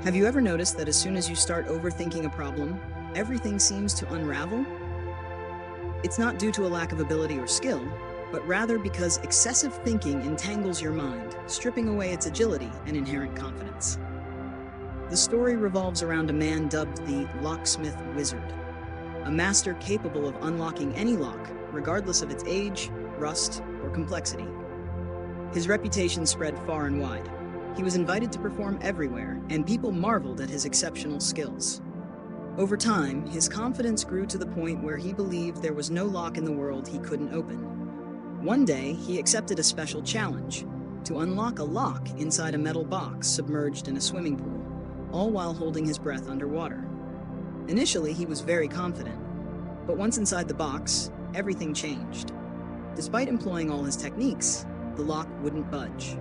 Have you ever noticed that as soon as you start overthinking a problem, everything seems to unravel? It's not due to a lack of ability or skill, but rather because excessive thinking entangles your mind, stripping away its agility and inherent confidence. The story revolves around a man dubbed the locksmith wizard, a master capable of unlocking any lock, regardless of its age, rust, or complexity. His reputation spread far and wide. He was invited to perform everywhere, and people marveled at his exceptional skills. Over time, his confidence grew to the point where he believed there was no lock in the world he couldn't open. One day, he accepted a special challenge to unlock a lock inside a metal box submerged in a swimming pool, all while holding his breath underwater. Initially, he was very confident, but once inside the box, everything changed. Despite employing all his techniques, the lock wouldn't budge.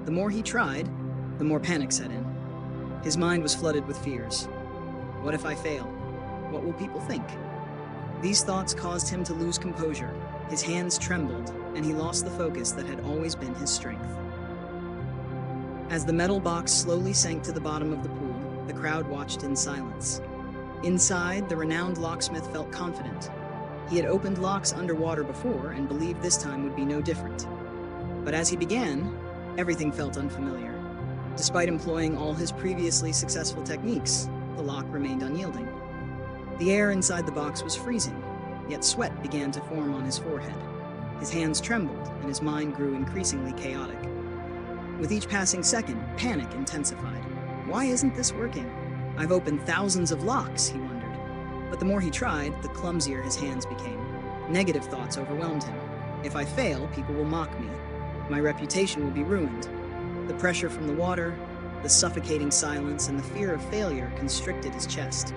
The more he tried, the more panic set in. His mind was flooded with fears. What if I fail? What will people think? These thoughts caused him to lose composure. His hands trembled, and he lost the focus that had always been his strength. As the metal box slowly sank to the bottom of the pool, the crowd watched in silence. Inside, the renowned locksmith felt confident. He had opened locks underwater before and believed this time would be no different. But as he began, everything felt unfamiliar. Despite employing all his previously successful techniques, the lock remained unyielding. The air inside the box was freezing, yet sweat began to form on his forehead. His hands trembled, and his mind grew increasingly chaotic. With each passing second, panic intensified. Why isn't this working? I've opened thousands of locks, he wondered. But the more he tried, the clumsier his hands became. Negative thoughts overwhelmed him. If I fail, people will mock me. My reputation will be ruined. The pressure from the water, the suffocating silence, and the fear of failure constricted his chest.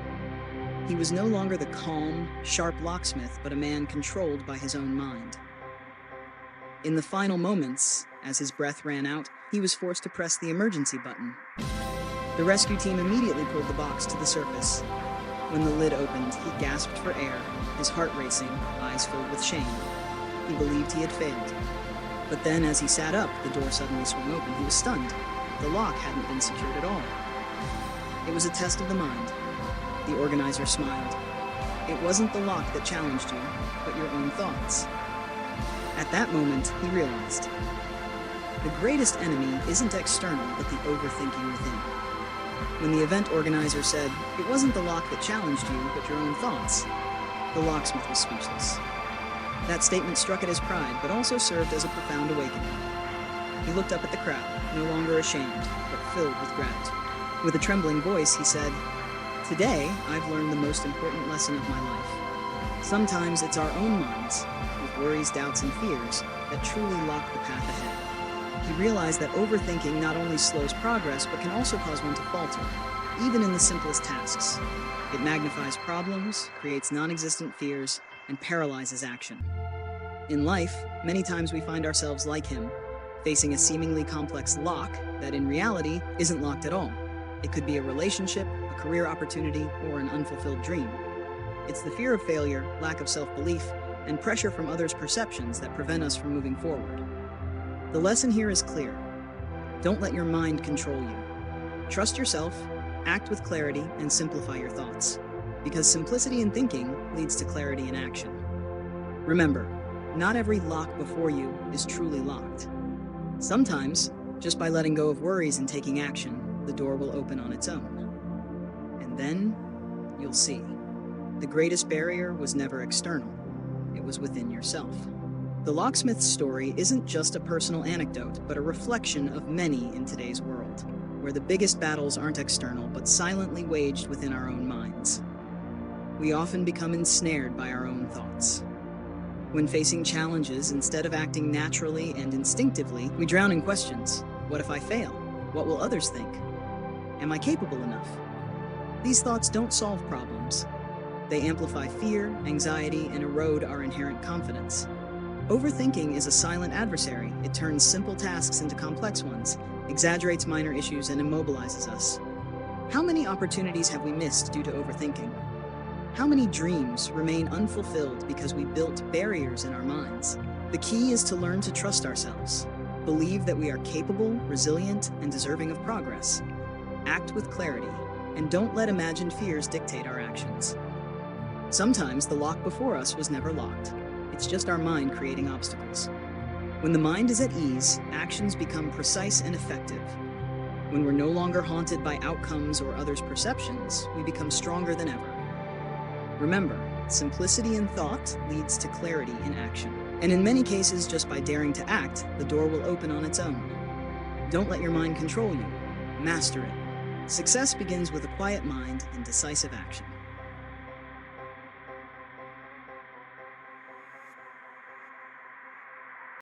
He was no longer the calm, sharp locksmith, but a man controlled by his own mind. In the final moments, as his breath ran out, he was forced to press the emergency button. The rescue team immediately pulled the box to the surface. When the lid opened, he gasped for air, his heart racing, eyes filled with shame. He believed he had failed. But then, as he sat up, the door suddenly swung open. He was stunned. The lock hadn't been secured at all. It was a test of the mind. The organizer smiled. It wasn't the lock that challenged you, but your own thoughts. At that moment, he realized. The greatest enemy isn't external, but the overthinking within. When the event organizer said, it wasn't the lock that challenged you, but your own thoughts, the locksmith was speechless. That statement struck at his pride, but also served as a profound awakening. He looked up at the crowd, no longer ashamed, but filled with gratitude. With a trembling voice, he said, Today, I've learned the most important lesson of my life. Sometimes it's our own minds, with worries, doubts, and fears, that truly lock the path ahead. He realized that overthinking not only slows progress, but can also cause one to falter, even in the simplest tasks. It magnifies problems, creates non-existent fears, and paralyzes action. In life, many times we find ourselves like him, facing a seemingly complex lock that in reality isn't locked at all. It could be a relationship, a career opportunity, or an unfulfilled dream. It's the fear of failure, lack of self-belief, and pressure from others' perceptions that prevent us from moving forward. The lesson here is clear. Don't let your mind control you. Trust yourself, act with clarity, and simplify your thoughts. Because simplicity in thinking leads to clarity in action. Remember, not every lock before you is truly locked. Sometimes, just by letting go of worries and taking action, the door will open on its own. And then, you'll see. The greatest barrier was never external. It was within yourself. The locksmith's story isn't just a personal anecdote, but a reflection of many in today's world, where the biggest battles aren't external, but silently waged within our own minds. We often become ensnared by our own thoughts. When facing challenges, instead of acting naturally and instinctively, we drown in questions. What if I fail? What will others think? Am I capable enough? These thoughts don't solve problems. They amplify fear, anxiety, and erode our inherent confidence. Overthinking is a silent adversary. It turns simple tasks into complex ones, exaggerates minor issues, and immobilizes us. How many opportunities have we missed due to overthinking? How many dreams remain unfulfilled because we built barriers in our minds? The key is to learn to trust ourselves, believe that we are capable, resilient, and deserving of progress. Act with clarity, and don't let imagined fears dictate our actions. Sometimes the lock before us was never locked. It's just our mind creating obstacles. When the mind is at ease, actions become precise and effective. When we're no longer haunted by outcomes or others' perceptions, we become stronger than ever. Remember, simplicity in thought leads to clarity in action. And in many cases, just by daring to act, the door will open on its own. Don't let your mind control you. Master it. Success begins with a quiet mind and decisive action.